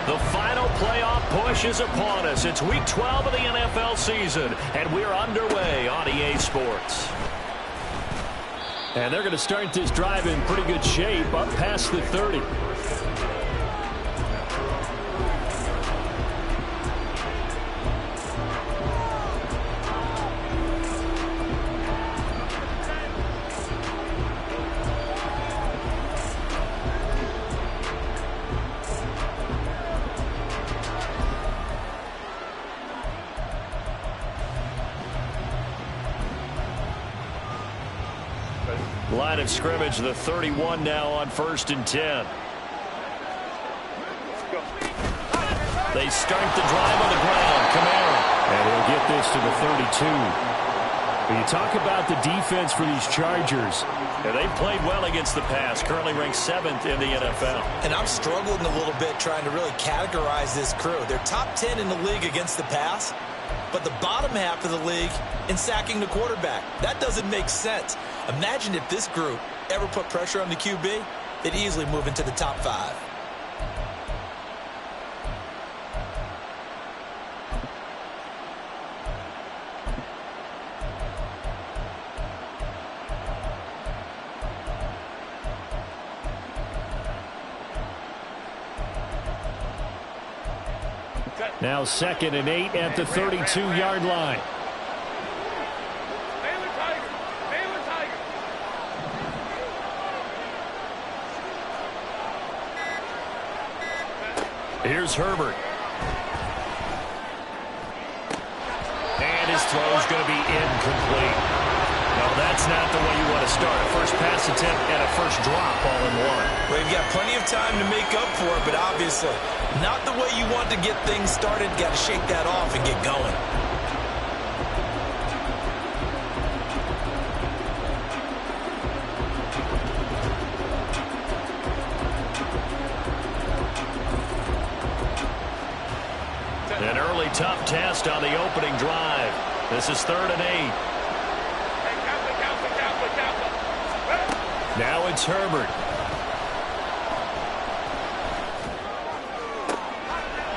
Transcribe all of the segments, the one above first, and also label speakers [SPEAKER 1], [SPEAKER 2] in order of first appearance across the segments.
[SPEAKER 1] The final playoff push is upon us. It's Week 12 of the NFL season, and we're underway on EA Sports. And they're going to start this drive in pretty good shape, up past the 30. Line of scrimmage, the 31 now on 1st and 10. They start the drive on the ground. Kamara. And he'll get this to the 32. When you talk about the defense for these Chargers, they've played well against the pass, currently ranked 7th in the NFL.
[SPEAKER 2] And I'm struggling a little bit trying to really categorize this crew. They're top 10 in the league against the pass, but the bottom half of the league in sacking the quarterback. That doesn't make sense. Imagine if this group ever put pressure on the QB, they'd easily move into the top 5.
[SPEAKER 1] Now 2nd and 8 at the 32-yard line. Here's Herbert. And his throw's going to be incomplete. No, that's not the way you want to start. A first pass attempt and a first drop all in one.
[SPEAKER 2] Well, you've got plenty of time to make up for it, but obviously not the way you want to get things started. Got to shake that off and get going.
[SPEAKER 1] An early tough test on the opening drive. This is 3rd and 8. Now it's Herbert.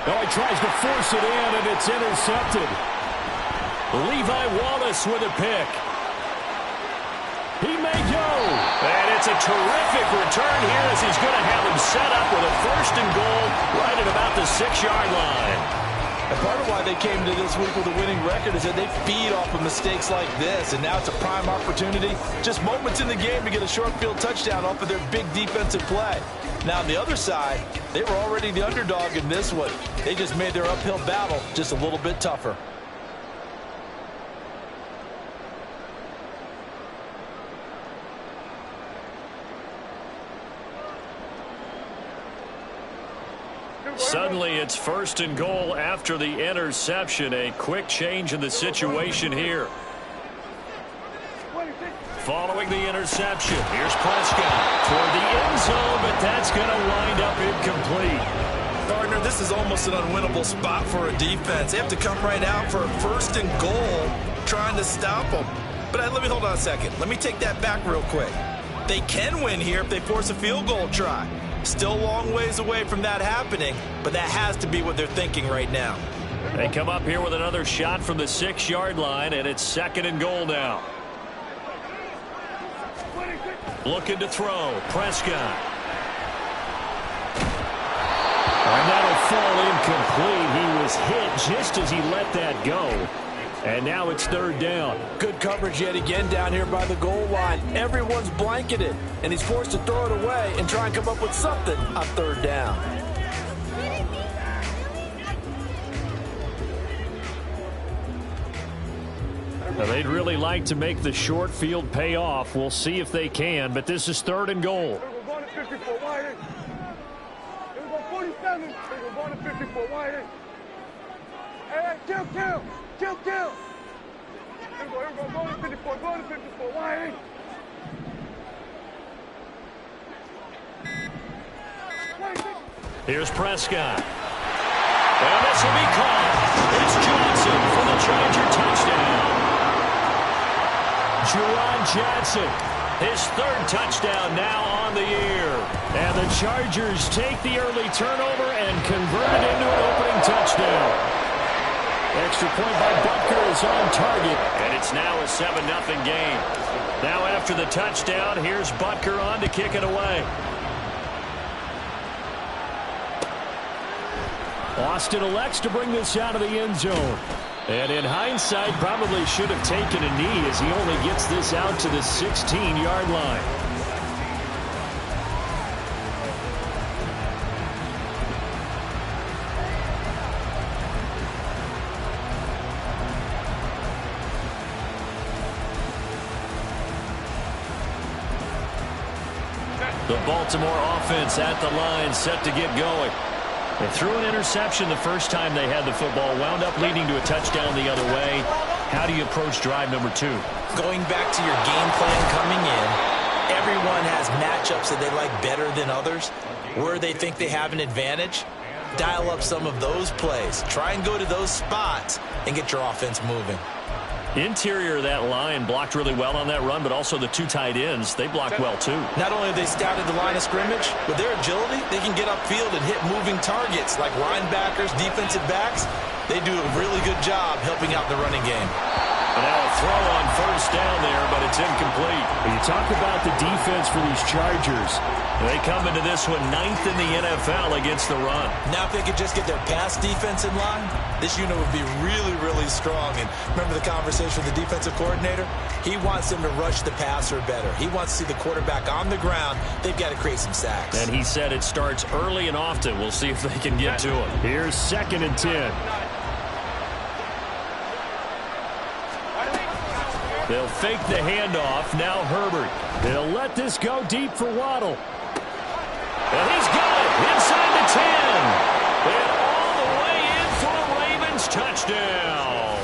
[SPEAKER 1] Oh, he tries to force it in, and it's intercepted. Levi Wallace with a pick. He may go. And it's a terrific return here as he's going to have him set up with a 1st and goal right at about the 6-yard line.
[SPEAKER 2] And part of why they came to this week with a winning record is that they feed off of mistakes like this, and now it's a prime opportunity. Just moments in the game to get a short field touchdown off of their big defensive play. Now on the other side, they were already the underdog in this one. They just made their uphill battle just a little bit tougher.
[SPEAKER 1] Suddenly, it's 1st and goal after the interception. A quick change in the situation here. Following the interception, here's Prescott toward the end zone, but that's going to wind up incomplete.
[SPEAKER 2] Partner, this is almost an unwinnable spot for a defense. They have to come right out for a 1st and goal trying to stop them. But let me hold on a second. Let me take that back real quick. They can win here if they force a field goal try. Still a long ways away from that happening, but that has to be what they're thinking right now.
[SPEAKER 1] They come up here with another shot from the 6-yard line, and it's 2nd and goal now. Looking to throw. Prescott. And that'll fall incomplete. He was hit just as he let that go. And now it's 3rd down.
[SPEAKER 3] Good coverage yet again down here by the goal line. Everyone's blanketed, and he's forced to throw it away and try and come up with something on 3rd down.
[SPEAKER 1] Now, they'd really like to make the short field pay off. We'll see if they can, but this is 3rd and goal.
[SPEAKER 4] We're going to 54 wide in. We're going 47. We're going to 54 wide in. Hey, kill. We're going to 54, wide in.
[SPEAKER 1] Here's Prescott. And this will be caught. It's Johnson for the Charger touchdown. Juwan Johnson, his 3rd touchdown now on the year. And the Chargers take the early turnover and convert it into an opening touchdown. Extra point by Butker is on target. And it's now a 7-0 game. Now after the touchdown, here's Butker on to kick it away. Austin elects to bring this out of the end zone. And in hindsight, probably should have taken a knee as he only gets this out to the 16-yard line. The Baltimore offense at the line, set to get going. They threw an interception the first time they had the football, wound up leading to a touchdown the other way. How do you approach drive number 2?
[SPEAKER 2] Going back to your game plan coming in, everyone has matchups that they like better than others. Where they think they have an advantage, dial up some of those plays. Try and go to those spots and get your offense moving.
[SPEAKER 1] Interior of that line blocked really well on that run, but also the 2 tight ends, they blocked well too.
[SPEAKER 2] Not only have they scouted the line of scrimmage, with their agility, they can get upfield and hit moving targets like linebackers, defensive backs. They do a really good job helping out the running game.
[SPEAKER 1] And now a throw on first down there, but it's incomplete. When you talk about the defense for these Chargers, they come into this one 9th in the NFL against the run.
[SPEAKER 2] Now if they could just get their pass defense in line, this unit would be really, really strong. And remember the conversation with the defensive coordinator? He wants them to rush the passer better. He wants to see the quarterback on the ground. They've got to create some sacks.
[SPEAKER 1] And he said it starts early and often. We'll see if they can get to him. Here's 2nd and 10. They'll fake the handoff. Now Herbert. They'll let this go deep for Waddle. And he's got it inside the 10. And all the way in for a Ravens touchdown.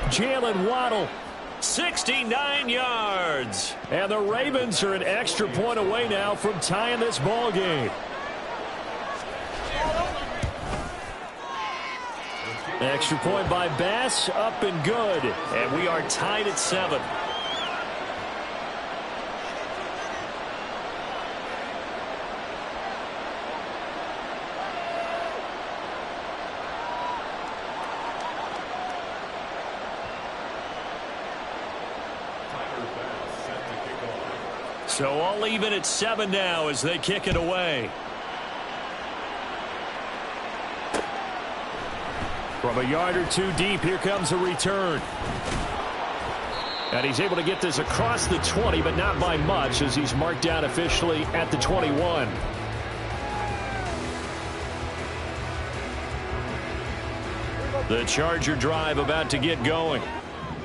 [SPEAKER 1] Jalen Waddle, 69 yards. And the Ravens are an extra point away now from tying this ball game. Extra point by Bass, up and good. And we are tied at 7. So all even at 7 now as they kick it away. From a yard or 2 deep, here comes a return. And he's able to get this across the 20, but not by much as he's marked down officially at the 21. The Charger drive about to get going.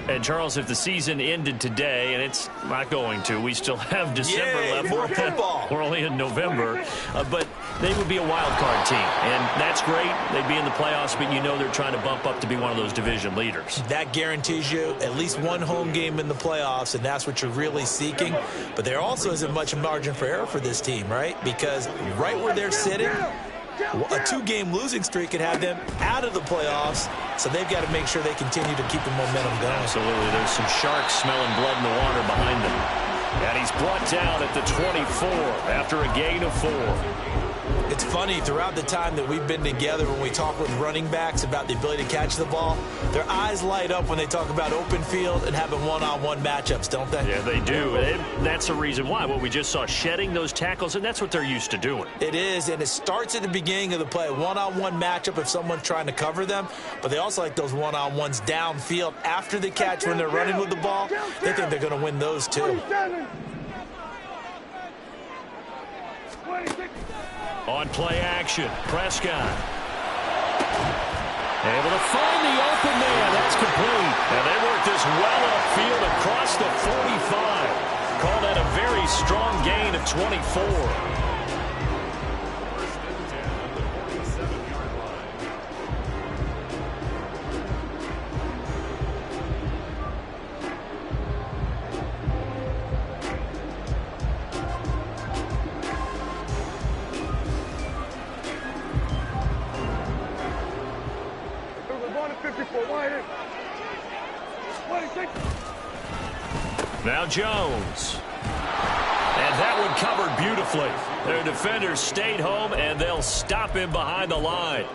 [SPEAKER 1] And, Charles, if the season ended today, and it's not going to, we still have December left.
[SPEAKER 2] More football.
[SPEAKER 1] We're only in November. But they would be a wild card team. And that's great. They'd be in the playoffs, but you know they're trying to bump up to be one of those division leaders.
[SPEAKER 2] That guarantees you at least one home game in the playoffs, and that's what you're really seeking. But there also isn't much margin for error for this team, right? Because right where they're sitting, a 2-game losing streak could have them out of the playoffs, so they've got to make sure they continue to keep the momentum going.
[SPEAKER 1] Absolutely. There's some sharks smelling blood in the water behind them. And he's brought down at the 24 after a gain of 4.
[SPEAKER 2] It's funny, throughout the time that we've been together, when we talk with running backs about the ability to catch the ball, their eyes light up when they talk about open field and having one-on-one matchups, don't they?
[SPEAKER 1] Yeah, they do. And that's the reason why. What we just saw, shedding those tackles, and that's what they're used to doing.
[SPEAKER 2] It is, and it starts at the beginning of the play. One-on-one matchup if someone's trying to cover them, but they also like those one-on-ones downfield after the catch when they're running with the ball. They think they're going to win those too.
[SPEAKER 1] On play action, Prescott. Able to find the open man. That's complete. And they work this well upfield across the 45. Call that a very strong gain of 24. Now Jones. And that one covered beautifully. Their defenders stayed home, and they'll stop him behind the line.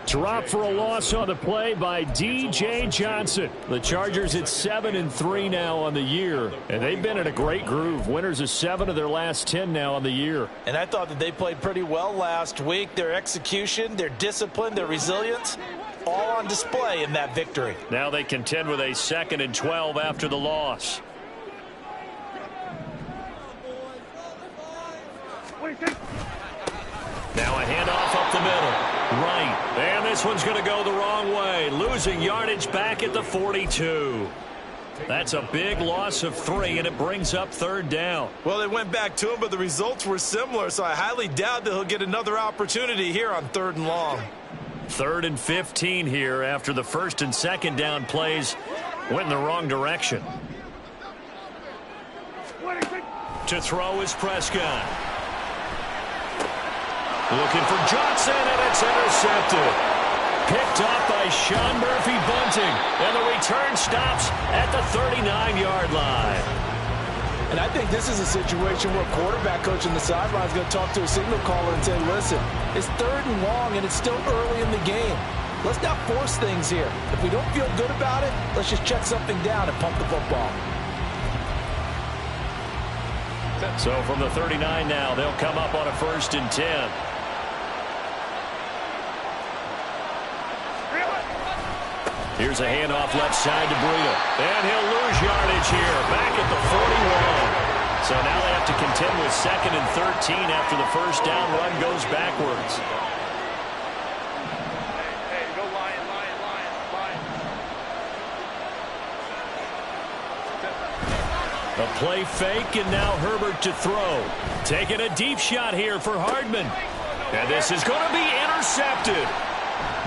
[SPEAKER 1] Drop for a loss on the play by D.J. Johnson. The Chargers at 7-3 now on the year, and they've been in a great groove. Winners of 7 of their last 10 now on the year.
[SPEAKER 3] And I thought that they played pretty well last week. Their execution, their discipline, their resilience, all on display in that victory.
[SPEAKER 1] Now they contend with a 2nd and 12 after the loss. Now a handoff up the middle. Right. And this one's going to go the wrong way. Losing yardage back at the 42. That's a big loss of 3, and it brings up 3rd down.
[SPEAKER 2] Well, they went back to him, but the results were similar, so I highly doubt that he'll get another opportunity here on 3rd and long.
[SPEAKER 1] 3rd and 15 here after the 1st and 2nd down plays went in the wrong direction. To throw is Prescott. Looking for Johnson, and it's intercepted. Picked off by Sean Murphy-Bunting, and the return stops at the 39-yard line.
[SPEAKER 3] And I think this is a situation where quarterback coach on the sideline is going to talk to a signal caller and say, listen, it's 3rd and long, and it's still early in the game. Let's not force things here. If we don't feel good about it, let's just check something down and pump the football.
[SPEAKER 1] So from the 39 now, they'll come up on a 1st and 10. Here's a handoff left side to Breida. And he'll lose yardage here, back at the 41. So now they have to contend with 2nd and 13 after the 1st down run goes backwards.
[SPEAKER 4] Hey, go Lion.
[SPEAKER 1] A play fake, and now Herbert to throw. Taking a deep shot here for Hardman. And this is going to be intercepted.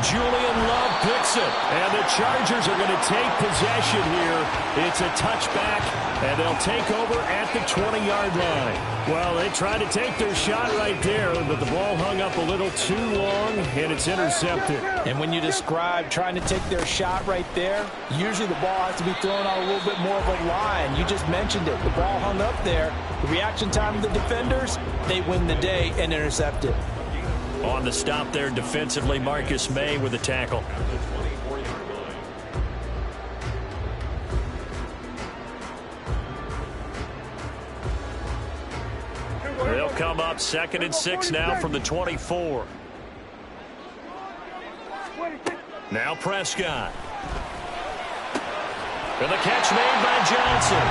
[SPEAKER 1] Julian Love picks it, and the Chargers are going to take possession here. It's a touchback, and they'll take over at the 20-yard line. Well, they tried to take their shot right there, but the ball hung up a little too long, and it's intercepted.
[SPEAKER 3] And when you describe trying to take their shot right there, usually the ball has to be thrown on a little bit more of a line. You just mentioned it. The ball hung up there. The reaction time of the defenders, they win the day and intercept it.
[SPEAKER 1] On the stop there defensively, Marcus May with a tackle. They'll come up 2nd and 6 now from the 24. Now Prescott. And the catch made by Johnson.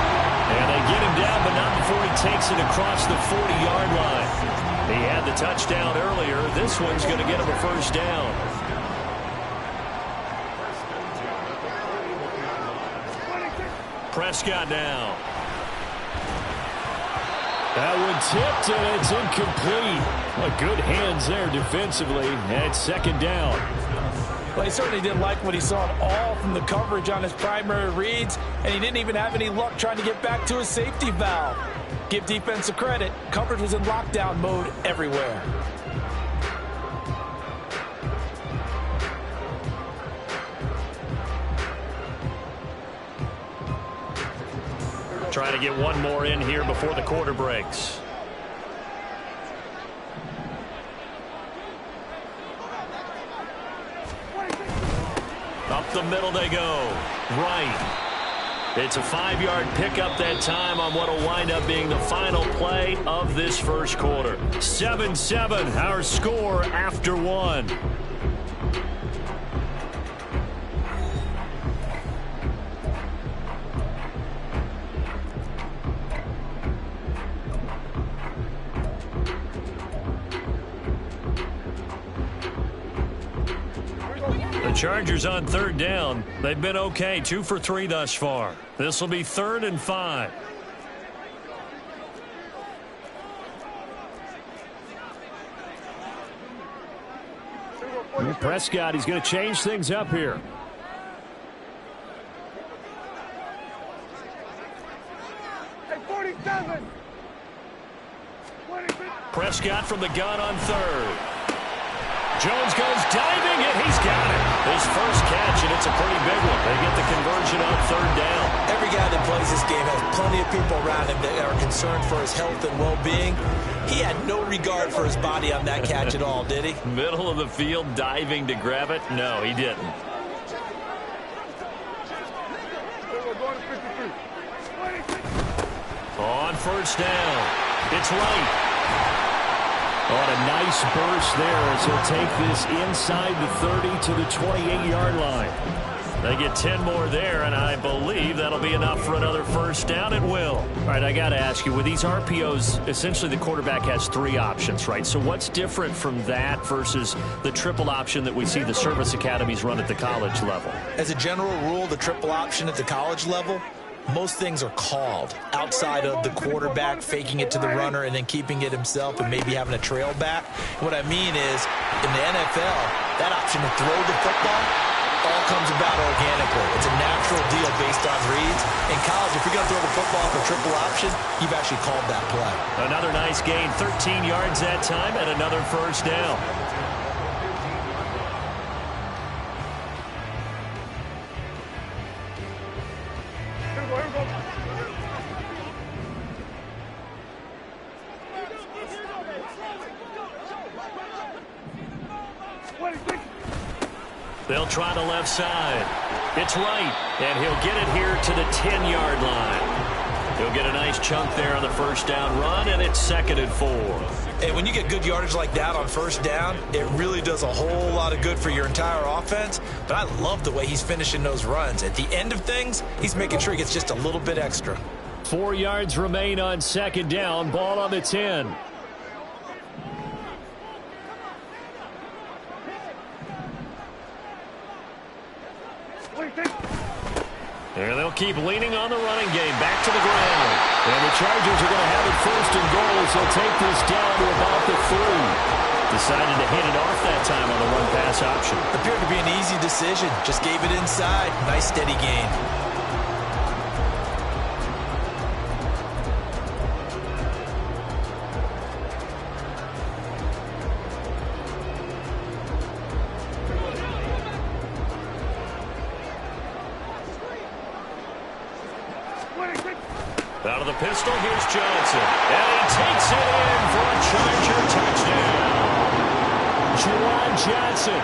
[SPEAKER 1] And they get him down, but not before he takes it across the 40-yard line. He had the touchdown earlier. This one's going to get him a 1st down. Prescott now. That one tipped, and it's incomplete. Well, good hands there defensively at 2nd down.
[SPEAKER 3] Well, he certainly didn't like what he saw at all from the coverage on his primary reads, and he didn't even have any luck trying to get back to his safety valve. Give defense a credit. Coverage was in lockdown mode everywhere.
[SPEAKER 1] Trying to get one more in here before the quarter breaks. Up the middle they go. Right. It's a 5-yard pickup that time on what will wind up being the final play of this 1st quarter. 7-7, our score after 1. Chargers on 3rd down. They've been okay, 2 for 3 thus far. This will be 3rd and 5. Prescott, he's going to change things up here.
[SPEAKER 4] Hey, 47.
[SPEAKER 1] Prescott from the gun on 3rd. Jones goes diving, and he's got it. His first catch, and it's a pretty big one. They get the conversion on third down.
[SPEAKER 3] Every guy that plays this game has plenty of people around him that are concerned for his health and well-being. He had no regard for his body on that catch at all, did he?
[SPEAKER 1] Middle of the field, diving to grab it? No, he didn't. On first down, it's Wright. On a nice burst there as he'll take this inside the 30 to the 28-yard line. They get 10 more there, and I believe that'll be enough for another first down. It will. All right, I got to ask you, with these RPOs, essentially the quarterback has 3 options, right? So what's different from that versus the triple option that we see the service academies run at the college level?
[SPEAKER 3] As a general rule, the triple option at the college level, most things are called outside of the quarterback faking it to the runner and then keeping it himself and maybe having a trail back. What I mean is, in the NFL, that option to throw the football all comes about organically. It's a natural deal based on reads. In college, if you're going to throw the football for triple option, you've actually called that play.
[SPEAKER 1] Another nice gain, 13 yards that time, and another first down. They'll try the left side. It's Wright, and he'll get it here to the 10-yard line. He'll get a nice chunk there on the first down run, and it's 2nd and 4.
[SPEAKER 3] And when you get good yardage like that on first down, it really does a whole lot of good for your entire offense. But I love the way he's finishing those runs. At the end of things, he's making sure he gets just a little bit extra.
[SPEAKER 1] 4 yards remain on 2nd down. Ball on the 10. And they'll keep leaning on the running game. Back to the ground. And the Chargers are going to have it 1st and goal as they'll take this down to about the 3. Decided to hand it off that time on the run-pass option.
[SPEAKER 3] Appeared to be an easy decision. Just gave it inside. Nice steady gain.
[SPEAKER 1] Out of the pistol, here's Johnson. And he takes it in for a Charger touchdown. Juwan Johnson,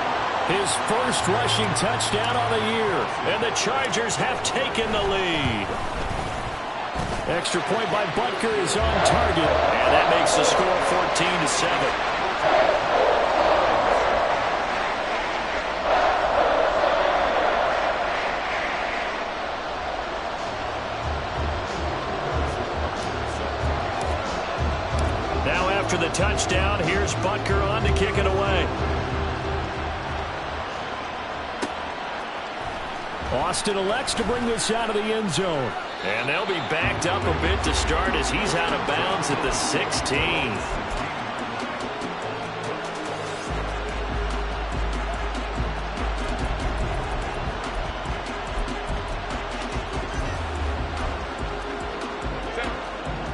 [SPEAKER 1] his first rushing touchdown on the year. And the Chargers have taken the lead. Extra point by Butker is on target. And that makes the score 14-7. After the touchdown, here's Butker on to kick it away. Austin elects to bring this out of the end zone. And they'll be backed up a bit to start as he's out of bounds at the 16.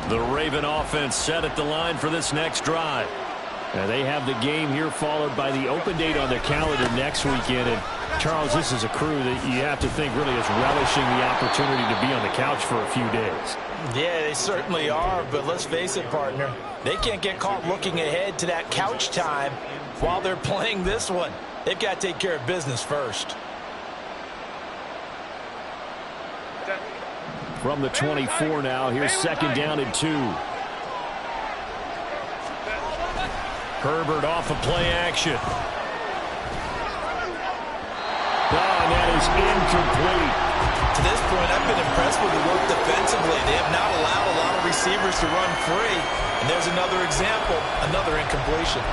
[SPEAKER 1] The Raven offense set at the line for this next drive. And they have the game here followed by the open date on their calendar next weekend. And Charles, this is a crew that you have to think really is relishing the opportunity to be on the couch for a few days.
[SPEAKER 3] Yeah, they certainly are, but let's face it, partner. They can't get caught looking ahead to that couch time while they're playing this one. They've got to take care of business first.
[SPEAKER 1] From the 24 now, here's 2nd down and 2. Herbert off of play action. And that is incomplete.
[SPEAKER 3] To this point, I've been impressed with the work defensively. They have not allowed a lot of receivers to run free. And there's another example, another incompletion.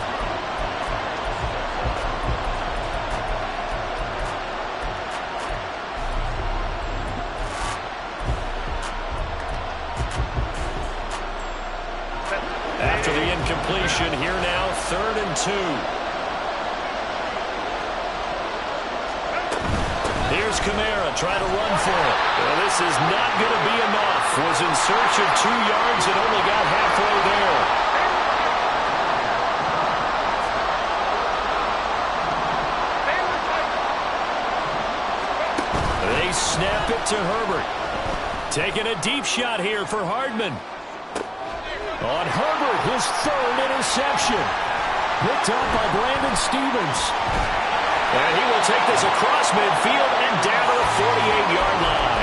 [SPEAKER 1] After the incompletion, here now, 3rd and 2. Here's Kamara, try to run for it. Well, this is not going to be enough. Was in search of 2 yards and only got halfway there. snap it to Herbert. Taking a deep shot here for Hardman. On Herbert, his third interception. Picked up by Brandon Stephens. And he will take this across midfield and down to the 48-yard line.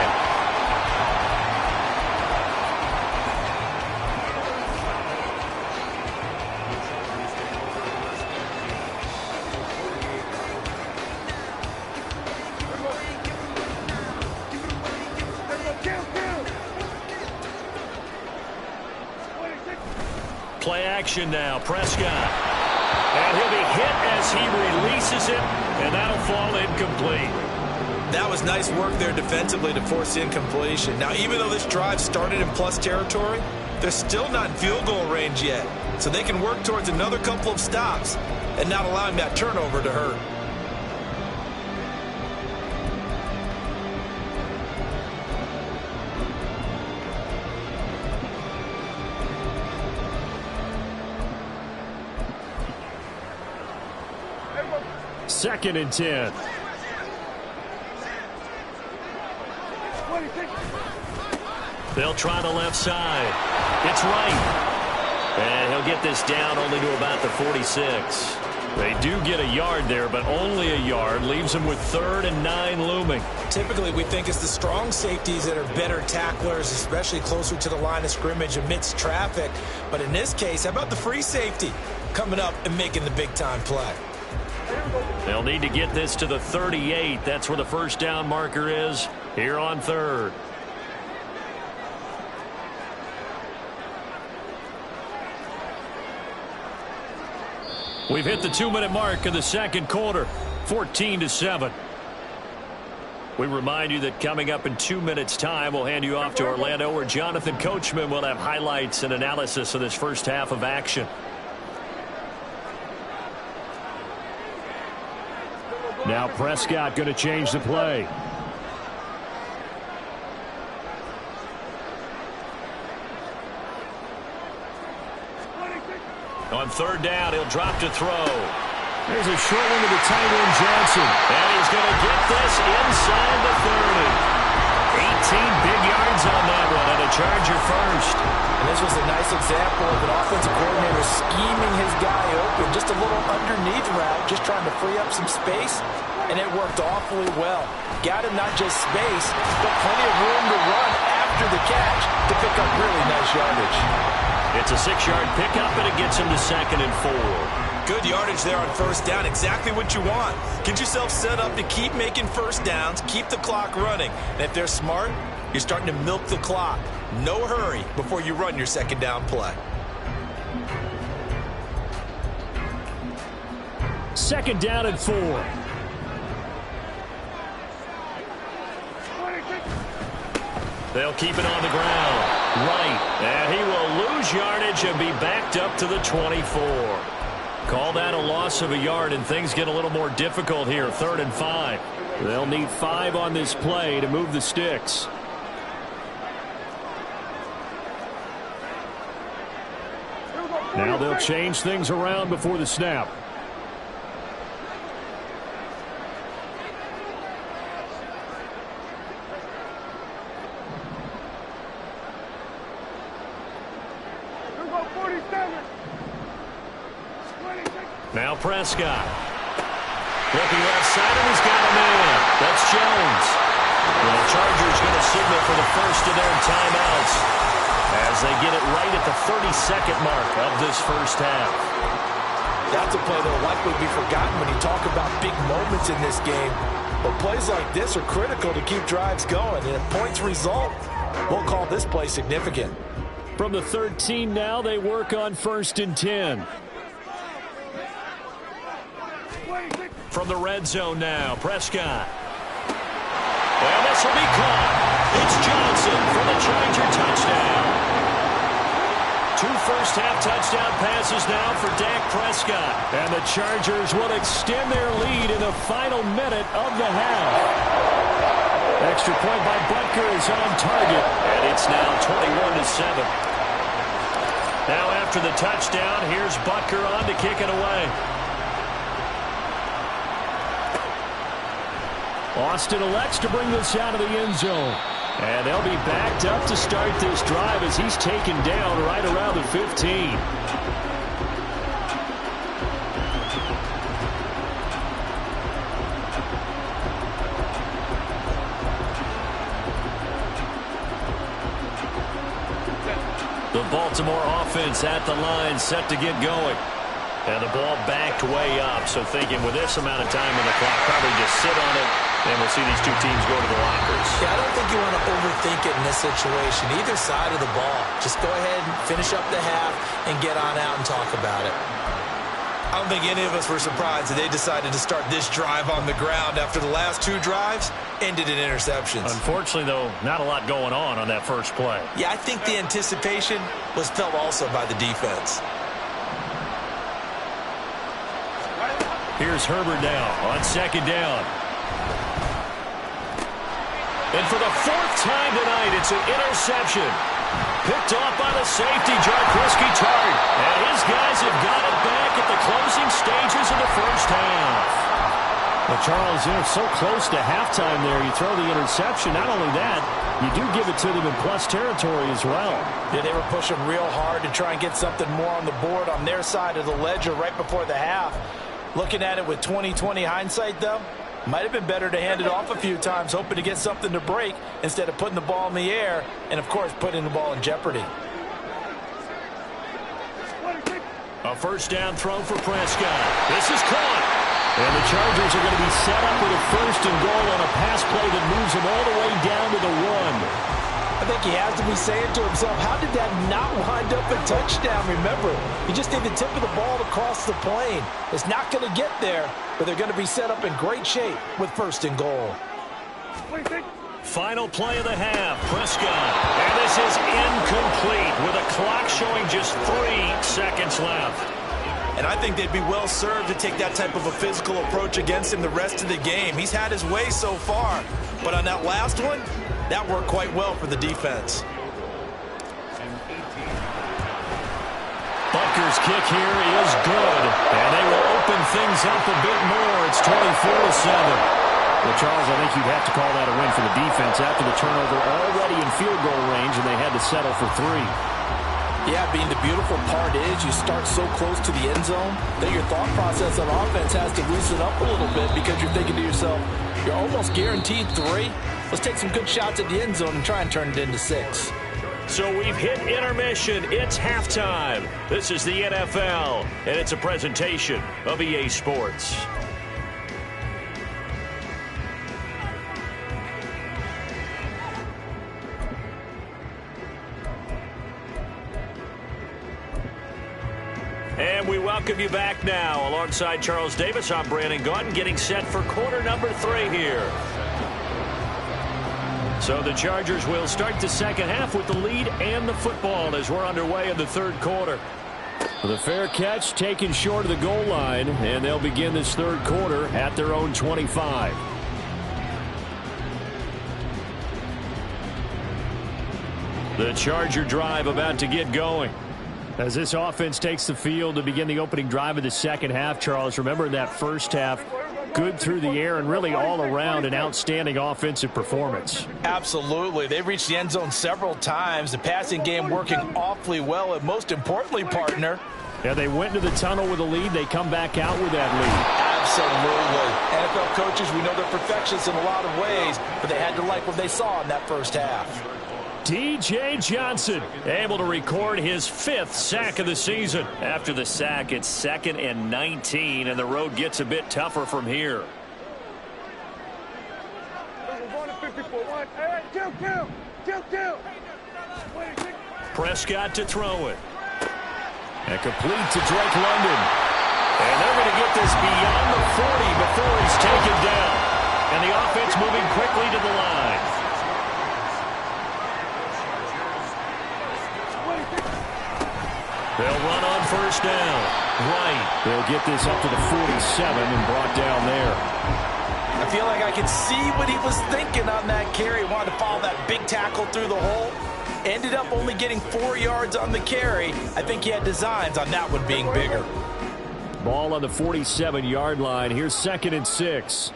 [SPEAKER 1] Play action now, Prescott. And he'll be hit as he releases it, and that'll fall incomplete.
[SPEAKER 2] That was nice work there defensively to force incompletion. Now, even though this drive started in plus territory, they're still not in field goal range yet. So they can work towards another couple of stops and not allowing that turnover to hurt.
[SPEAKER 1] Second and 10. They'll try the left side. It's right. And he'll get this down only to about the 46. They do get a yard there, but only a yard. Leaves them with 3rd and 9 looming.
[SPEAKER 3] Typically, we think it's the strong safeties that are better tacklers, especially closer to the line of scrimmage amidst traffic. But in this case, how about the free safety coming up and making the big-time play?
[SPEAKER 1] They'll need to get this to the 38. That's where the first down marker is here on 3rd. We've hit the 2-minute mark of the second quarter, 14-7. We remind you that coming up in 2 minutes' time, we'll hand you off to Orlando, where Jonathan Coachman will have highlights and analysis of this first half of action. Now Prescott going to change the play. On 3rd down, he'll drop to throw. There's a short one to the tight end, Johnson. And he's going to get this inside the 30. 18 big yards on that one, and a Charger first.
[SPEAKER 3] And this was a nice example of an offensive coordinator scheming his guy open. Just a little underneath route, just trying to free up some space, and it worked awfully well. Got him not just space, but plenty of room to run after the catch to pick up really nice yardage.
[SPEAKER 1] It's a 6-yard pickup, and it gets him to 2nd and 4.
[SPEAKER 2] Good yardage there on 1st down. Exactly what you want. Get yourself set up to keep making first downs, keep the clock running. And if they're smart, you're starting to milk the clock. No hurry before you run your 2nd down play.
[SPEAKER 1] 2nd down and 4. They'll keep it on the ground. Right. And he will lose yardage and be backed up to the 24. Call that a loss of a yard, and things get a little more difficult here. 3rd and 5. They'll need 5 on this play to move the sticks. Now they'll change things around before the snap. Now Prescott. Looking left side, and he's got a man. That's Jones. Well, the Chargers going to signal for the first of their timeouts as they get it right at the 32nd mark of this first half.
[SPEAKER 3] That's a play that will likely be forgotten when you talk about big moments in this game. But plays like this are critical to keep drives going. And if points result, we'll call this play significant.
[SPEAKER 1] From the 13 now, they work on 1st and 10. From the red zone now, Prescott. Well, this will be caught. It's Johnson for the Charger touchdown. 2 first-half touchdown passes now for Dak Prescott. And the Chargers will extend their lead in the final minute of the half. Extra point by Butker is on target, and it's now 21-7. Now after the touchdown, here's Butker on to kick it away. Austin elects to bring this out of the end zone. And they'll be backed up to start this drive as he's taken down right around the 15. The Baltimore offense at the line, set to get going. And the ball backed way up, so thinking with this amount of time on the clock, probably just sit on it, and we'll see these two teams go to the lockers.
[SPEAKER 3] Yeah, I don't think you want to overthink it in this situation, either side of the ball. Just go ahead and finish up the half and get on out and talk about it.
[SPEAKER 2] I don't think any of us were surprised that they decided to start this drive on the ground after the last two drives ended in interceptions.
[SPEAKER 1] Unfortunately, though, not a lot going on that first play.
[SPEAKER 2] Yeah, I think the anticipation was felt also by the defense.
[SPEAKER 1] Here's Herbert now on second down. And for the fourth time tonight, it's an interception. Picked off by the safety, Jaquiski Tartt. And his guys have got it back at the closing stages of the first half. Well, Charles, they're so close to halftime there. You throw the interception. Not only that, you do give it to them in plus territory as well.
[SPEAKER 3] Yeah, they were pushing real hard to try and get something more on the board on their side of the ledger right before the half. Looking at it with 20/20 hindsight, though, might have been better to hand it off a few times, hoping to get something to break instead of putting the ball in the air and, of course, putting the ball in jeopardy.
[SPEAKER 1] A first down throw for Prescott. This is caught. And the Chargers are going to be set up with a first and goal on a pass play that moves them all the way down to the 1.
[SPEAKER 3] I think he has to be saying to himself, how did that not wind up a touchdown? Remember, you just need the tip of the ball to cross the plane. It's not going to get there, but they're going to be set up in great shape with first and goal.
[SPEAKER 1] Final play of the half, Prescott. And this is incomplete with a clock showing just 3 seconds left.
[SPEAKER 2] And I think they'd be well served to take that type of a physical approach against him the rest of the game. He's had his way so far, but on that last one, that worked quite well for the defense.
[SPEAKER 1] Butker's kick here is good, and they will open things up a bit more. It's 24-7. Well, Charles, I think you'd have to call that a win for the defense after the turnover already in field goal range, and they had to settle for 3.
[SPEAKER 3] Yeah, being the beautiful part is you start so close to the end zone that your thought process on offense has to loosen up a little bit because you're thinking to yourself, you're almost guaranteed 3. Let's take some good shots at the end zone and try and turn it into 6.
[SPEAKER 1] So we've hit intermission. It's halftime. This is the NFL, and it's a presentation of EA Sports. And we welcome you back now. Alongside Charles Davis, I'm Brandon Gaudin, getting set for quarter number 3 here. So the Chargers will start the second half with the lead and the football as we're underway in the third quarter. The fair catch taken short of the goal line, and they'll begin this third quarter at their own 25. The Charger drive about to get going. As this offense takes the field to begin the opening drive of the second half, Charles, remember that first half, good through the air and really all around an outstanding offensive performance.
[SPEAKER 3] Absolutely. They've reached the end zone several times. The passing game working awfully well, and most importantly, partner.
[SPEAKER 1] Yeah, they went into the tunnel with a lead. They come back out with that lead.
[SPEAKER 3] Absolutely. NFL coaches, we know they're perfectionists in a lot of ways, but they had to like what they saw in that first half.
[SPEAKER 1] D.J. Johnson able to record his 5th sack of the season. After the sack, it's 2nd and 19, and the road gets a bit tougher from here. Prescott to throw it. And complete to Drake London. And they're going to get this beyond the 40 before he's taken down. And the offense moving quickly to the line. They'll run on first down. Right. They'll get this up to the 47 and brought down there.
[SPEAKER 3] I feel like I can see what he was thinking on that carry. Wanted to follow that big tackle through the hole. Ended up only getting 4 yards on the carry. I think he had designs on that one being bigger.
[SPEAKER 1] Ball on the 47-yard line. Here's 2nd and 6.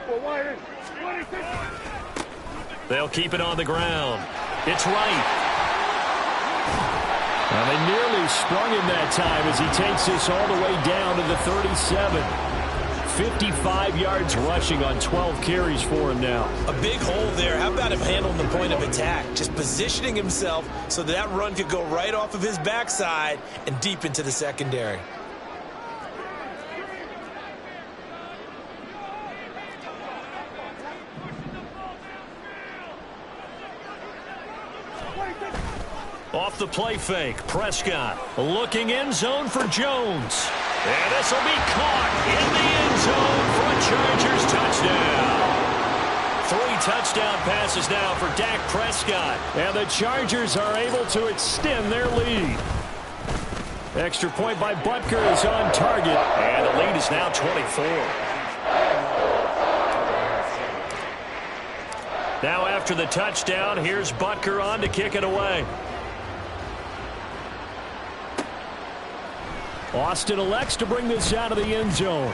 [SPEAKER 4] 54, wide in. 26.
[SPEAKER 1] They'll keep it on the ground. It's right. Well, they nearly sprung him that time as he takes this all the way down to the 37. 55 yards rushing on 12 carries for him now.
[SPEAKER 3] A big hole there. How about him handling the point of attack? Just positioning himself so that run could go right off of his backside and deep into the secondary.
[SPEAKER 1] Off the play fake, Prescott looking end zone for Jones. And this will be caught in the end zone for a Chargers touchdown. 3 touchdown passes now for Dak Prescott. And the Chargers are able to extend their lead. Extra point by Butker is on target. And the lead is now 24. Now after the touchdown, here's Butker on to kick it away. Austin elects to bring this out of the end zone.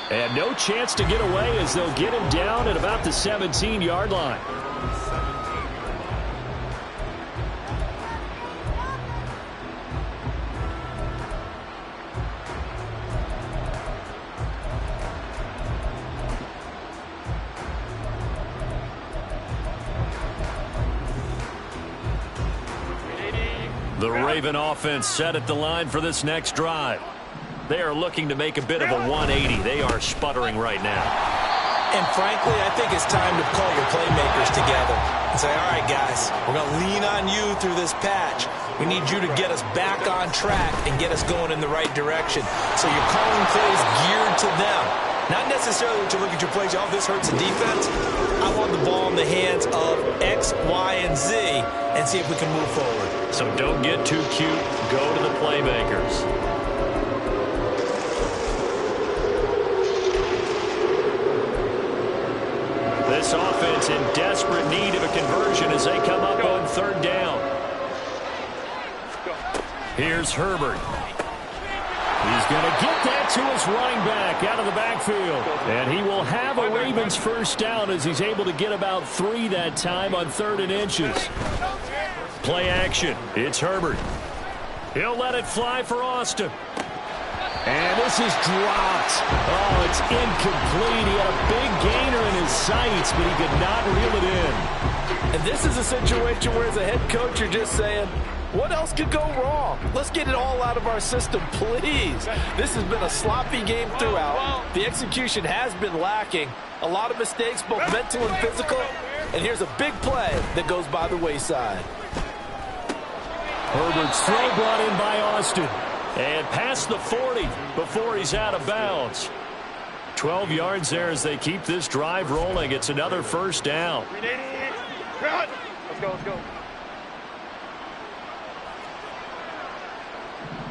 [SPEAKER 1] And no chance to get away as they'll get him down at about the 17-yard line. The Raven offense set at the line for this next drive. They are looking to make a bit of a 180. They are sputtering right now.
[SPEAKER 3] And frankly, I think it's time to call your playmakers together and say, all right, guys, we're going to lean on you through this patch. We need you to get us back on track and get us going in the right direction. So you're calling plays geared to them. Not necessarily to look at your plays, oh, this hurts the defense. I want the ball in the hands of X, Y, and Z and see if we can move forward.
[SPEAKER 1] So don't get too cute. Go to the playmakers. This offense in desperate need of a conversion as they come up on 3rd down. Here's Herbert. He's going to get that to his running back out of the backfield. And he will have a Ravens first down as he's able to get about 3 that time on 3rd and inches. Play action. It's Herbert. He'll let it fly for Austin. And this is dropped. Oh, it's incomplete. He had a big gainer in his sights, but he could not reel it in.
[SPEAKER 3] And this is a situation where as a head coach, you're just saying, what else could go wrong? Let's get it all out of our system, please. This has been a sloppy game throughout. The execution has been lacking. A lot of mistakes, both mental and physical. And here's a big play that goes by the wayside.
[SPEAKER 1] Herbert's throw brought in by Austin. And past the 40 before he's out of bounds. 12 yards there as they keep this drive rolling. It's another first down.
[SPEAKER 4] Let's go, let's go.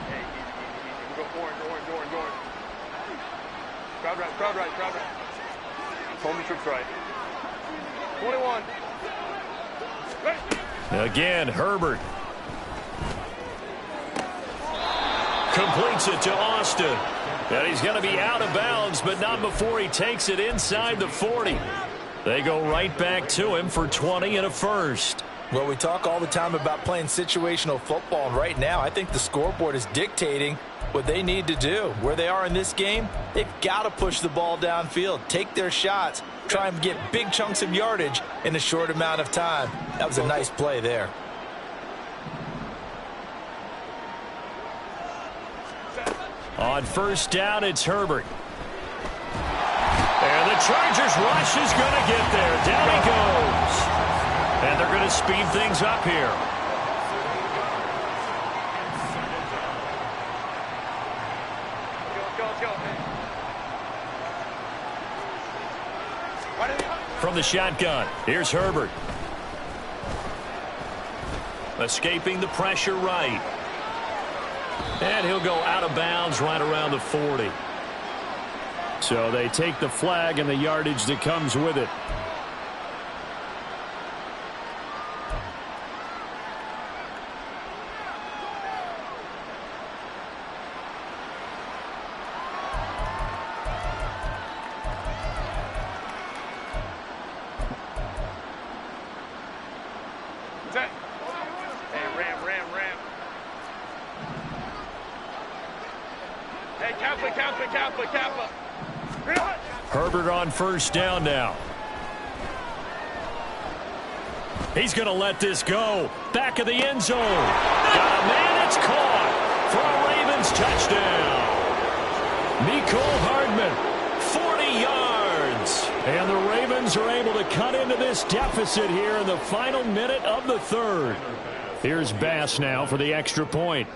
[SPEAKER 4] Hey, easy. We go orange. Crowd right. Home trips right. 21. Ready.
[SPEAKER 1] Again, Herbert. Completes it to Austin. And he's going to be out of bounds, but not before he takes it inside the 40. They go right back to him for 20 and a first.
[SPEAKER 3] Well, we talk all the time about playing situational football, and right now I think the scoreboard is dictating what they need to do. Where they are in this game, they've got to push the ball downfield, take their shots, try and get big chunks of yardage in a short amount of time. That was a nice play there.
[SPEAKER 1] On first down, it's Herbert. And the Chargers rush is going to get there. Down he goes. And they're going to speed things up here.
[SPEAKER 4] Let's go.
[SPEAKER 1] From the shotgun, here's Herbert. Escaping the pressure right. And he'll go out of bounds right around the 40. So they take the flag and the yardage that comes with it.
[SPEAKER 4] Set. Hey, ram. Hey, Kappa.
[SPEAKER 1] Herbert on first down now. He's going to let this go. Back of the end zone. Got a man, it's caught for a Ravens touchdown. Mecole Hardman, 40 yards. And the Ravens are able to cut into this deficit here in the final minute of the third. Here's Bass now for the extra point.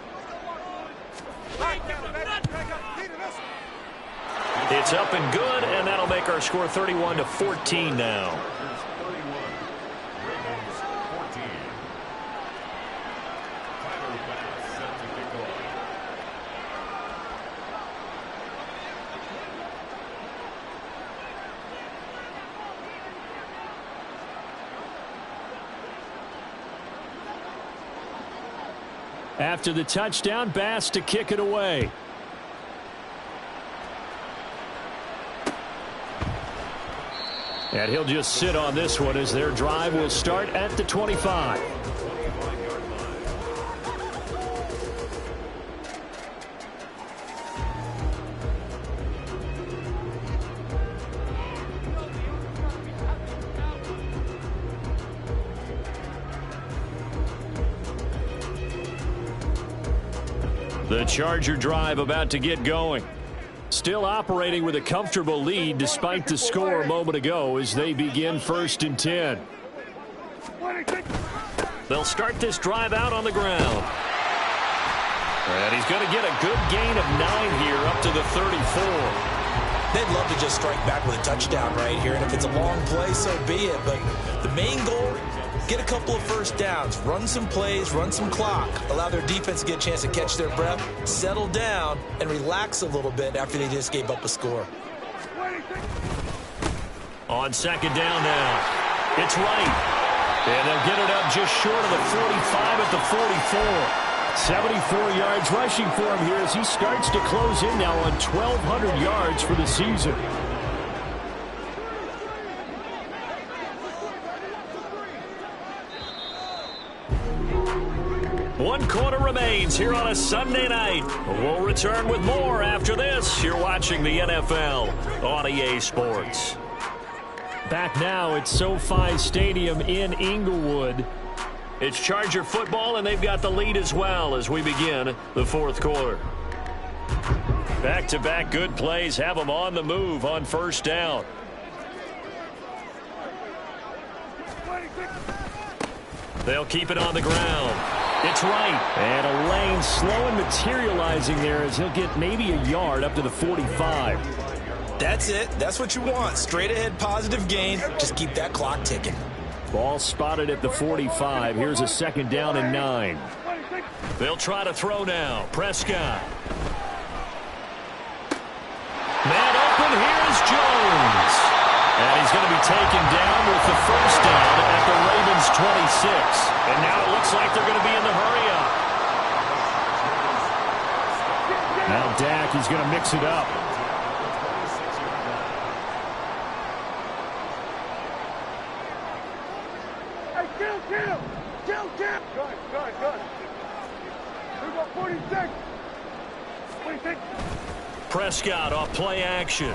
[SPEAKER 1] It's up and good, and that'll make our score 31-14 now. After the touchdown, Bass to kick it away. And he'll just sit on this one as their drive will start at the 25. The Charger drive about to get going. Still operating with a comfortable lead despite the score a moment ago as they begin 1st and 10. They'll start this drive out on the ground. And he's going to get a good gain of 9 here up to the 34.
[SPEAKER 3] They'd love to just strike back with a touchdown right here, and if it's a long play, so be it. But the main goal, get a couple of first downs, run some plays, run some clock, allow their defense to get a chance to catch their breath, settle down, and relax a little bit after they just gave up a score.
[SPEAKER 1] On 2nd down now, it's Wright. And they'll get it up just short of the 45 at the 44. 74 yards rushing for him here as he starts to close in now on 1,200 yards for the season. One quarter remains here on a Sunday night. We'll return with more after this. You're watching the NFL on EA Sports. Back now at SoFi Stadium in Inglewood. It's Charger football, and they've got the lead as well as we begin the 4th quarter. Back-to-back good plays have them on the move on 1st down. They'll keep it on the ground. It's Wright. And a lane slow and materializing there as he'll get maybe a yard up to the 45.
[SPEAKER 3] That's it. That's what you want. Straight ahead positive gain. Just keep that clock ticking.
[SPEAKER 1] Ball spotted at the 45. Here's a 2nd down and 9. They'll try to throw now. Prescott. Man open. Here's Jones. And he's going to be taken down with the 1st down at the Ravens 26. And now it looks like they're going to be in the hurry-up. Now Dak, he's going to mix it up.
[SPEAKER 4] Kill. Good. We got 46.
[SPEAKER 1] Prescott off play action.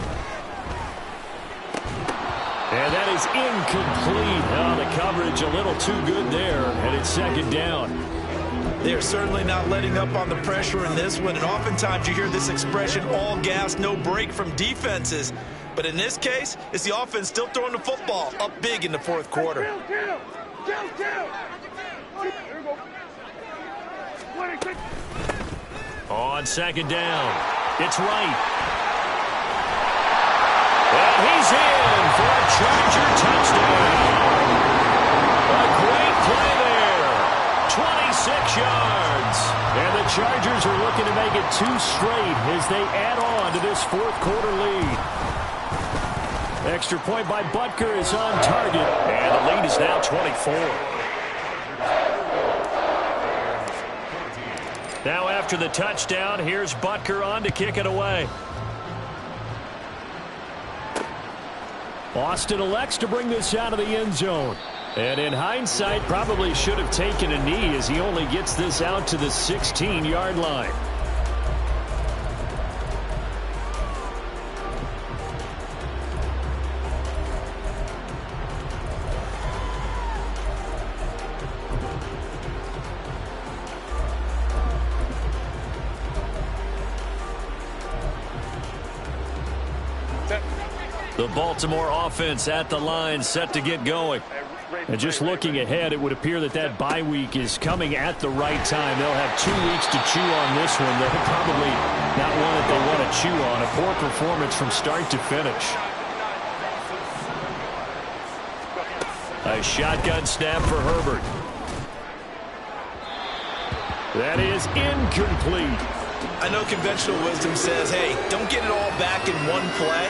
[SPEAKER 1] And that is incomplete. Oh, the coverage a little too good there, and it's 2nd down.
[SPEAKER 2] They're certainly not letting up on the pressure in this one, and oftentimes you hear this expression, all gas, no break from defenses. But in this case, it's the offense still throwing the football up big in the 4th quarter.
[SPEAKER 4] Kill.
[SPEAKER 1] On 2nd down, it's Wright. And he's in for a Charger touchdown. A great play there. 26 yards. And the Chargers are looking to make it 2 straight as they add on to this 4th quarter lead. Extra point by Butker is on target. And the lead is now 24. Now after the touchdown, here's Butker on to kick it away. Austin elects to bring this out of the end zone. And in hindsight, probably should have taken a knee as he only gets this out to the 16-yard line. The Baltimore offense at the line, set to get going. And just looking ahead, it would appear that that bye week is coming at the right time. They'll have 2 weeks to chew on this one. They're probably not one that they want to chew on. A poor performance from start to finish. A shotgun snap for Herbert. That is incomplete.
[SPEAKER 2] I know conventional wisdom says, hey, don't get it all back in one play.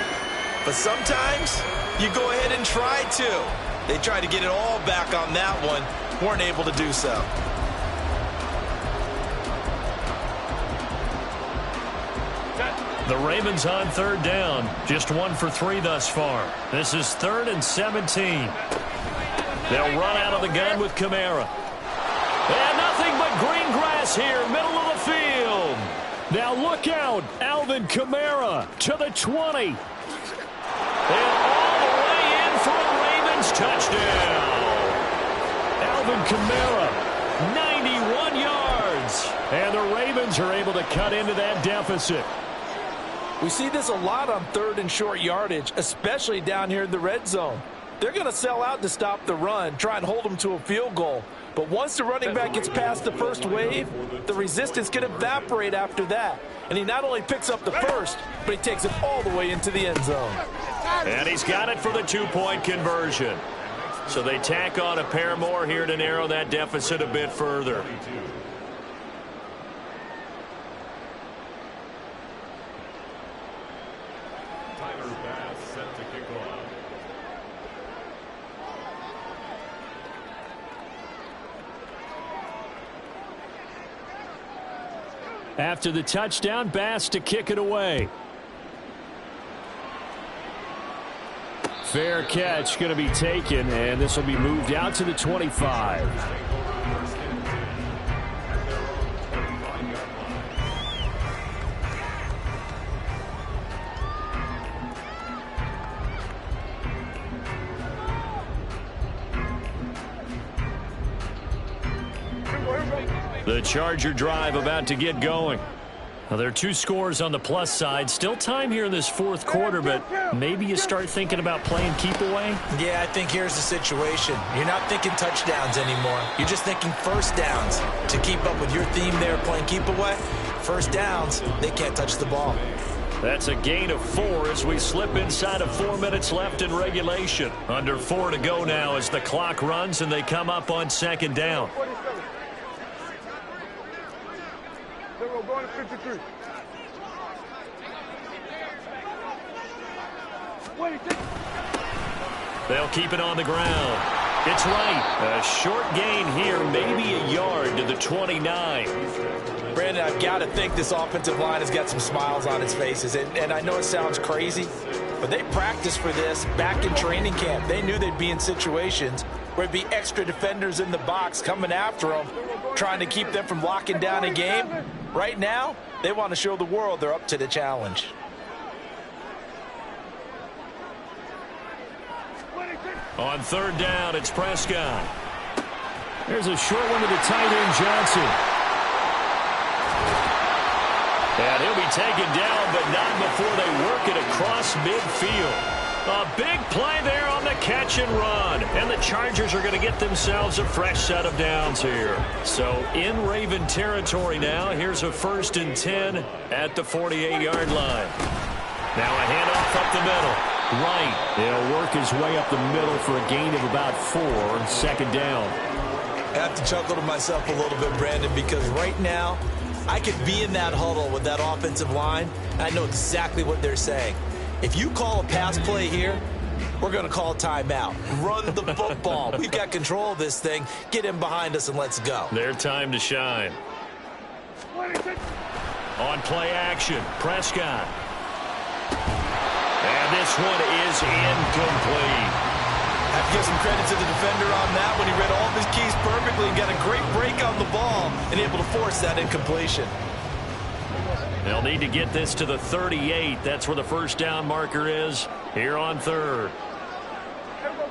[SPEAKER 2] But sometimes you go ahead and try to. They tried to get it all back on that one. Weren't able to do so.
[SPEAKER 1] The Ravens on third down. Just 1 for 3 thus far. This is 3rd and 17. They'll run out of the gun with Kamara. And nothing but green grass here, middle of the field. Now look out. Alvin Kamara to the 20. And all the way in for a Ravens touchdown. Alvin Kamara, 91 yards. And the Ravens are able to cut into that deficit.
[SPEAKER 3] We see this a lot on 3rd and short yardage, especially down here in the red zone. They're going to sell out to stop the run, try and hold them to a field goal. But once the running back gets past the first wave, the resistance can evaporate after that. And he not only picks up the first, but he takes it all the way into the end zone.
[SPEAKER 1] And he's got it for the 2-point conversion. So they tack on a pair more here to narrow that deficit a bit further. After the touchdown, Bass to kick it away. Fair catch going to be taken, and this will be moved out to the 25. The Charger drive about to get going. Now, there are 2 scores on the plus side. Still time here in this 4th quarter, but maybe you start thinking about playing keep away?
[SPEAKER 2] Yeah, I think here's the situation. You're not thinking touchdowns anymore. You're just thinking first downs. To keep up with your theme there, playing keep away, first downs, they can't touch the ball.
[SPEAKER 1] That's a gain of 4 as we slip inside of 4 minutes left in regulation. Under 4 to go now as the clock runs and they come up on 2nd down.
[SPEAKER 4] Going to 53.
[SPEAKER 1] They'll keep it on the ground. It's right. A short gain here, maybe a yard to the 29.
[SPEAKER 3] Brandon, I've got to think this offensive line has got some smiles on its faces. And I know it sounds crazy, but they practiced for this back in training camp. They knew they'd be in situations where there'd be extra defenders in the box coming after them, trying to keep them from locking down a game. Right now, they want to show the world they're up to the challenge.
[SPEAKER 1] On 3rd down, it's Prescott. There's a short one to the tight end, Johnson. And he'll be taken down, but not before they work it across midfield. A big play there on the catch and run. And the Chargers are going to get themselves a fresh set of downs here. So in Raven territory now, here's a 1st and 10 at the 48-yard line. Now a handoff up the middle. Right. He'll work his way up the middle for a gain of about 4 on 2nd down.
[SPEAKER 2] I have to chuckle to myself a little bit, Brandon, because right now I could be in that huddle with that offensive line. I know exactly what they're saying. If you call a pass play here, we're going to call a timeout. Run the football. We've got control of this thing. Get in behind us and let's go.
[SPEAKER 1] Their time to shine. On play action, Prescott. And this one is incomplete.
[SPEAKER 2] I have to give some credit to the defender on that when he read all of his keys perfectly and got a great break on the ball and able to force that incompletion.
[SPEAKER 1] They'll need to get this to the 38. That's where the first down marker is here on third.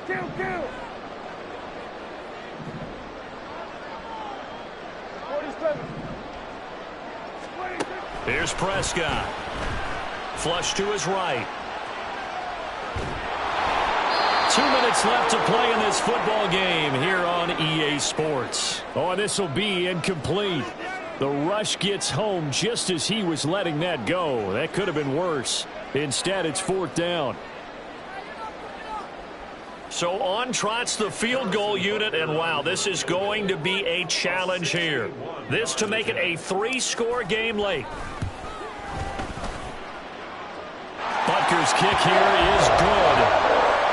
[SPEAKER 4] Kill. 47.
[SPEAKER 1] Here's Prescott. Flush to his right. 2 minutes left to play in this football game here on EA Sports. Oh, and this will be incomplete. The rush gets home just as he was letting that go. That could have been worse. Instead, it's fourth down. So on trots the field goal unit, and wow, this is going to be a challenge here. This to make it a 3-score game late. Butker's kick here is good.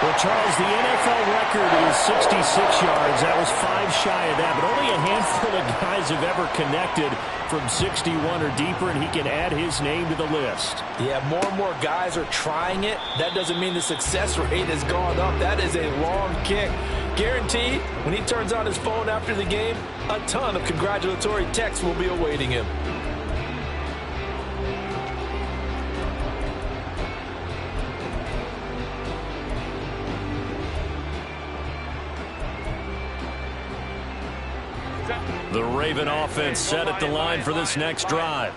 [SPEAKER 1] Well, Charles, the NFL record is 66 yards. That was 5 shy of that, but only a handful of guys have ever connected from 61 or deeper, and he can add his name to the list.
[SPEAKER 3] Yeah, more and more guys are trying it. That doesn't mean the success rate has gone up. That is a long kick. Guaranteed, when he turns on his phone after the game, a ton of congratulatory texts will be awaiting him.
[SPEAKER 1] The Raven offense set at the line for this next drive.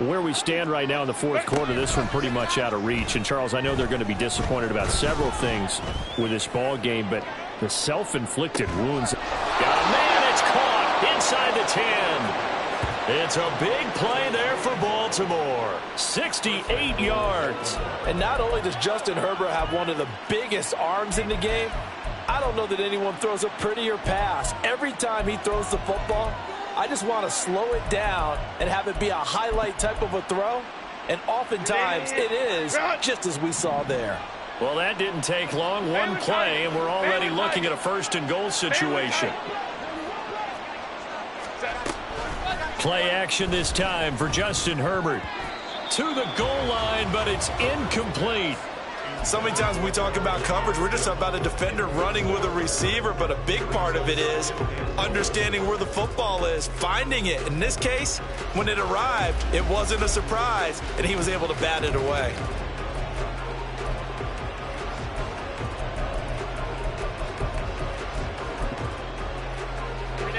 [SPEAKER 1] Where we stand right now in the fourth quarter, this one pretty much out of reach. And, Charles, I know they're going to be disappointed about several things with this ball game, but the self-inflicted wounds. Got a man, it's caught inside the 10. It's a big play there for Baltimore. 68 yards.
[SPEAKER 3] And not only does Justin Herbert have one of the biggest arms in the game, I don't know that anyone throws a prettier pass. Every time he throws the football, I just want to slow it down and have it be a highlight type of a throw. And oftentimes it is, just as we saw there.
[SPEAKER 1] Well, that didn't take long. One play, and we're already looking at a first and goal situation. Play action this time for Justin Herbert. To the goal line, but it's incomplete.
[SPEAKER 2] So many times when we talk about coverage, we're just about a defender running with a receiver, but a big part of it is understanding where the football is, finding it. In this case, when it arrived, it wasn't a surprise, and he was able to bat it away.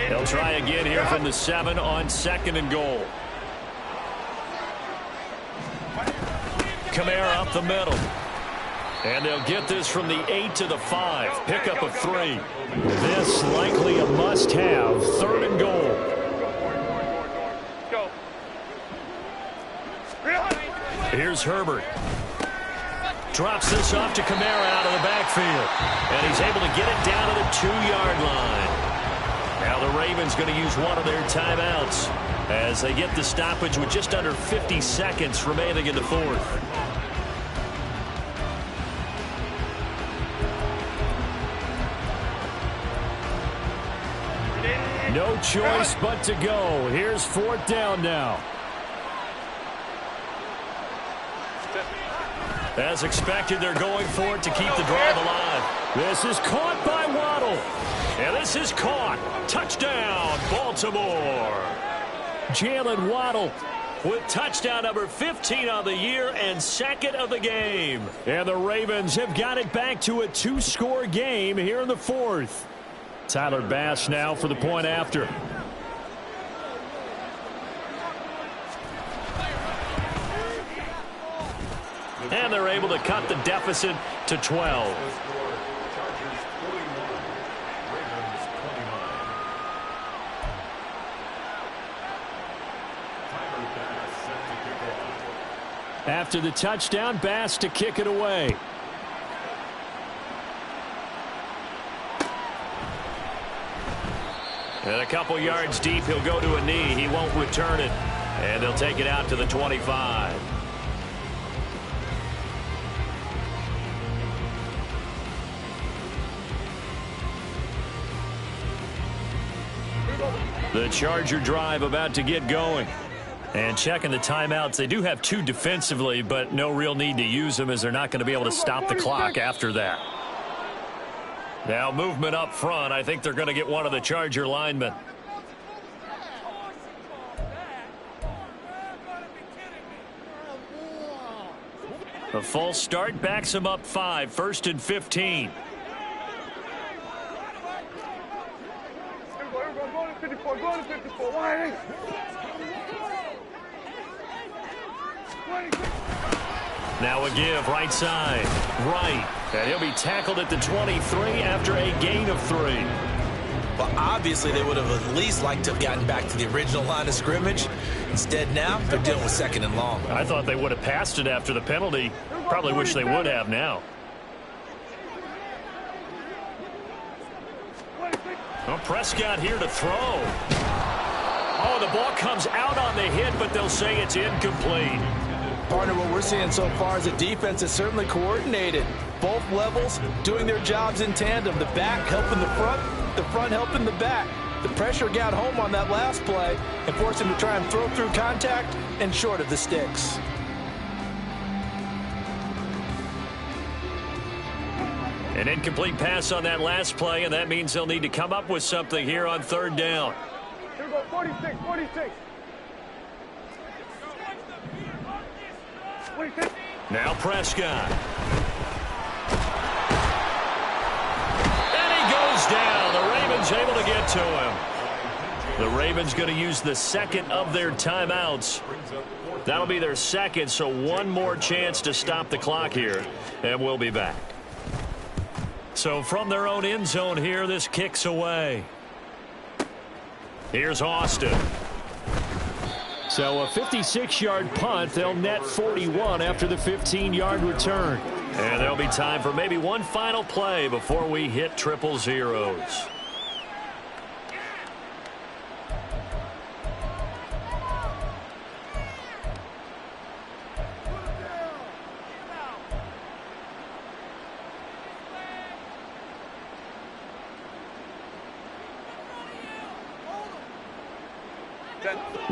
[SPEAKER 1] They'll try again here from the 7 on second and goal. Kamara up the middle. And they'll get this from the 8 to the 5. Pickup of 3. This likely a must-have. Third and goal.
[SPEAKER 4] Go.
[SPEAKER 1] Here's Herbert. Drops this off to Kamara out of the backfield. And he's able to get it down to the 2-yard line. Now the Ravens going to use one of their timeouts as they get the stoppage with just under 50 seconds remaining in the fourth. No choice but to go. Here's fourth down now. As expected, they're going for it to keep the drive alive. This is caught by Waddle. And this is caught. Touchdown, Baltimore. Jalen Waddle with touchdown number 15 on the year and second of the game. And the Ravens have got it back to a 2-score game here in the fourth. Tyler Bass now for the point after. And they're able to cut the deficit to 12. After the touchdown, Bass to kick it away. And a couple yards deep, he'll go to a knee. He won't return it. And they'll take it out to the 25. The Charger drive about to get going. And checking the timeouts, they do have 2 defensively, but no real need to use them as they're not going to be able to stop the clock after that. Now movement up front. I think they're going to get one of the Charger linemen. A false start backs him up 5. 1st and 15.
[SPEAKER 4] Go to 54, go to 54. Wide eight.
[SPEAKER 1] Now a give, right side. Right. And he'll be tackled at the 23 after a gain of 3.
[SPEAKER 2] Well, obviously they would have at least liked to have gotten back to the original line of scrimmage. Instead now, they're dealing with 2nd and long.
[SPEAKER 1] I thought they would have passed it after the penalty. Probably wish they would have now. Well, Prescott here to throw. Oh, the ball comes out on the hit, but they'll say it's incomplete.
[SPEAKER 3] Partner, what we're seeing so far is a defense that's certainly coordinated. Both levels doing their jobs in tandem. The back helping the front helping the back. The pressure got home on that last play and forced him to try and throw through contact and short of the sticks.
[SPEAKER 1] An incomplete pass on that last play, and that means they'll need to come up with something here on 3rd down.
[SPEAKER 4] Here we go, 46, 46.
[SPEAKER 1] Now Prescott. And he goes down. The Ravens able to get to him. The Ravens going to use the 2nd of their timeouts. That'll be their 2nd, so one more chance to stop the clock here, and we'll be back. So from their own end zone here, this kicks away. Here's Austin. So a 56-yard punt. They'll net 41 after the 15-yard return. And there'll be time for maybe one final play before we hit triple zeros.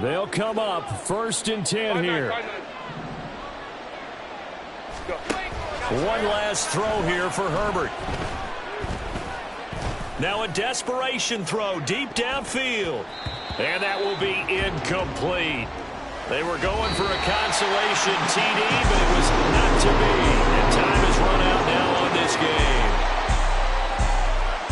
[SPEAKER 1] They'll come up 1st and 10 here. One last throw here for Herbert. Now a desperation throw deep downfield. And that will be incomplete. They were going for a consolation TD, but it was not to be. And time is run out now on this game.